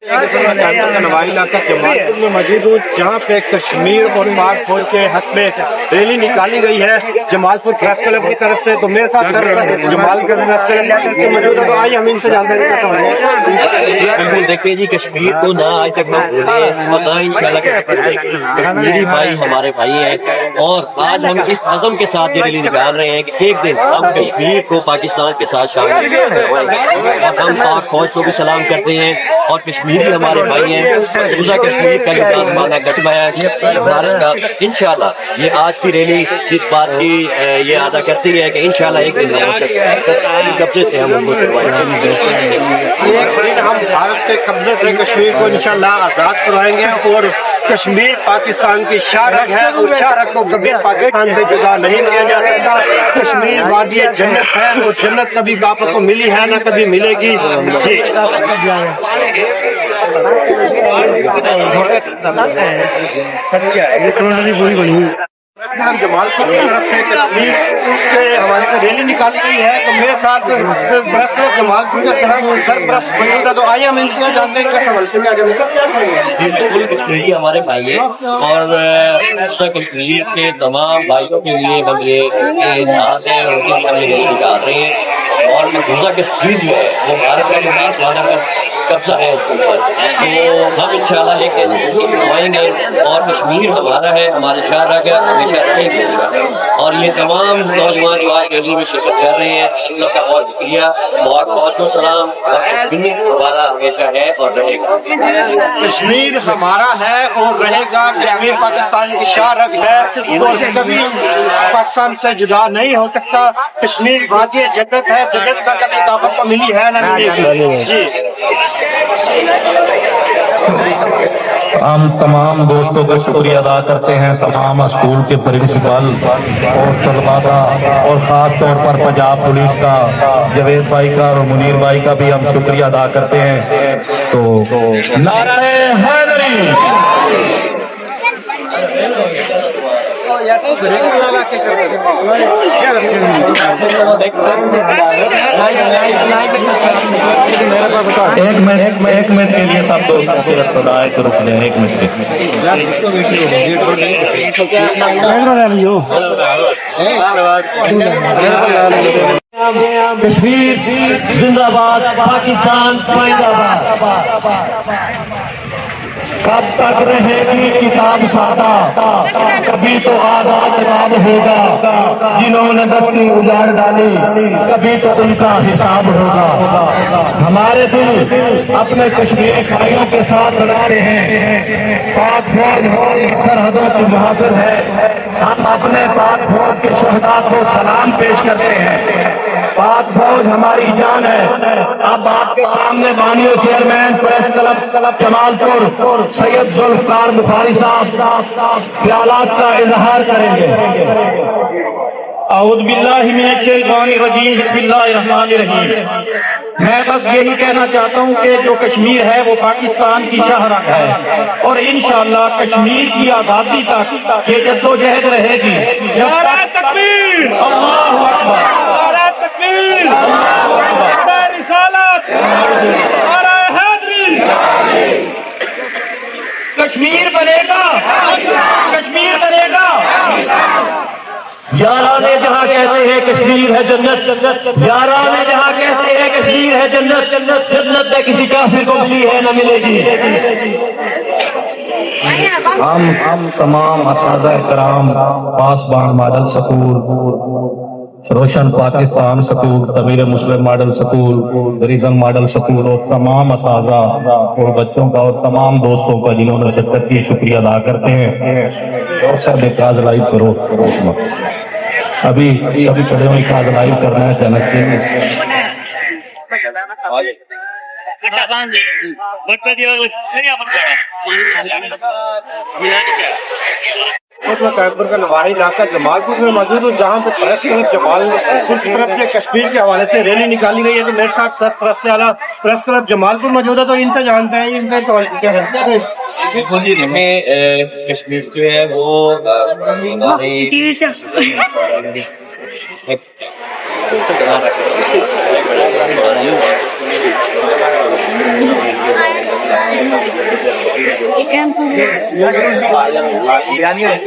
नवाई इलाका जमालपुर में मौजूद हूँ, जहाँ पे कश्मीर और पाक फौज के हक में रैली निकाली गई है जमालपुर प्रेस क्लब की तरफ से। तो मेरे साथ जमालपुर प्रेस क्लब के मौजूद है, तो आइए हम इनसे जानते हैं। देखिए जी, कश्मीर को ना आज तक ना भूले और ना इंशाल्लाह कश्मीरी भाई हमारे भाई हैं, और आज हम इस अज़म के साथ ये रैली निकाल रहे हैं कि एक दिन हम कश्मीर को पाकिस्तान के साथ शामिल करवाएंगे। और हम पाक फौज को भी सलाम करते हैं और कश्मीरी हमारे भाई हैं। दूसरा कश्मीर का लिबास माना गटमाया भारत का, इंशाल्लाह ये आज की रैली इस बात की ये अदा करती है कि इंशाल्लाह एक दिन कब्जे से हम उनको हम भारत के कब्जे से कश्मीर को इंशाल्लाह आजाद करवाएंगे, और कश्मीर पाकिस्तान की शारक है, और शारक को कभी पाकिस्तान से जुदा नहीं किया जा सकता। कश्मीर वादी जन्नत है, और जन्नत कभी आपको मिली है ना कभी मिलेगी जी। सच्चा है, ये पूरी बनी हुई। जमालपुर की तरफ से कश्मीर के हमारे को रैली निकाली गई है, तो मेरे साथ प्रेस क्लब जमालपुर के सरपरस्त मौजूद है। तो आइए हम इनसे जानते हैं कैसे हल्के में बिल्कुल कश्मीरी हमारे भाई हैं, और कश्मीर के तमाम भाइयों के लिए हम ये नाज है और उनकी हम ये निकाल रहे हैं। और मकबूजा कश्मीर जो है वो भारत का लिबास वाला का कब्जा है उसके ऊपर, तो हम इंशाल्लाह लेके आएंगे। और कश्मीर हमारा है, हमारे शाहरा का हमेशा रहेगा। और ये तमाम नौजवान जो आज रैली में शिरकत कर रहे हैं, सबका बहुत शुक्रिया, बहुत बहुत सलाम। और कश्मीर हमारा हमेशा है और रहेगा। कश्मीर हमारा है और रहेगा। कश्मीर पाकिस्तान की शारक है और कभी पाकिस्तान से जुदा नहीं हो सकता। कश्मीर वादी जन्नत है, जन्नत का कभी दावत को मिली है ना मिली जी। हम तमाम दोस्तों का शुक्रिया अदा करते हैं, तमाम स्कूल के प्रिंसिपल और तलबा का, और ख़ास तौर पर पंजाब पुलिस का, जवेद भाई का और मुनीर भाई का भी हम शुक्रिया अदा करते हैं। तो नारे हैदरी। एक मिनट के लिए सब दोस्तों से रस्ता आए तो रुक जाए, एक मिनट के। कश्मीर जिंदाबाद, पाकिस्तान जिंदाबाद। कब तक रहेगी किताब सादा, कभी तो आजाद जवाब होगा। जिन्होंने दस्ती उजाड़ डाली, कभी तो उनका हिसाब होगा। हमारे दिल अपने कश्मीरी भाइयों के साथ लड़ते हैं। पाक फौज हमारी सरहदों की मुहाफिज है। हम अपने पाक फौज के शहदा को सलाम पेश करते हैं। पाक फौज हमारी जान है। अब आपके सामने बानियो chairman press club Jamalpur Syed Zulfikar Bukhari साहब ख्यालात का इजहार करेंगे। औज़ु बिल्लाहि मिनश शैतानिर रजीम, बिस्मिल्लाहिर रहमानिर रहीम। मैं बस यही कहना चाहता हूँ कि जो कश्मीर है वो पाकिस्तान की शाहरग है, और इंशाअल्लाह कश्मीर की आज़ादी तक ये जद्दोजहद रहेगी। नारे तकबीर, अल्लाहु अकबर, नारे तकबीर, अल्लाहु अकबर, नारे रिसालत, नारे हैदरी। कश्मीर बनेगा, कश्मीर बनेगा। याराने जहाँ कहते हैं कश्मीर है जन्नत, याराने जहाँ कहते हैं कश्मीर है जन्नत, जन्नत में किसी काफिर को मिली है न मिलेगी। हम तमाम असातिज़ा इकराम, Pasban model school, Roshan Pakistan school, Tameer Muslim model school, रिजन मॉडल स्कूल, और तमाम असातिज़ा और बच्चों का और तमाम दोस्तों का जिन्होंने शिरकत की, शुक्रिया अदा करते हैं। और सब काज लाइव करो, अभी सभी खड़े हुए काज लाइव करना है चाहते कानपुर का नवाही इलाका जमालपुर में मौजूद हूँ, जहाँ पे प्रेस क्लब जमालपुर की तरफ से कश्मीर के हवाले से रैली निकाली गई है। तो मेरे साथ सरपरस्त वाला प्रेस क्लब जमालपुर मौजूद है, तो इनसे जानते हैं इनका क्या है। जी देखें, कश्मीर जो है वो ہے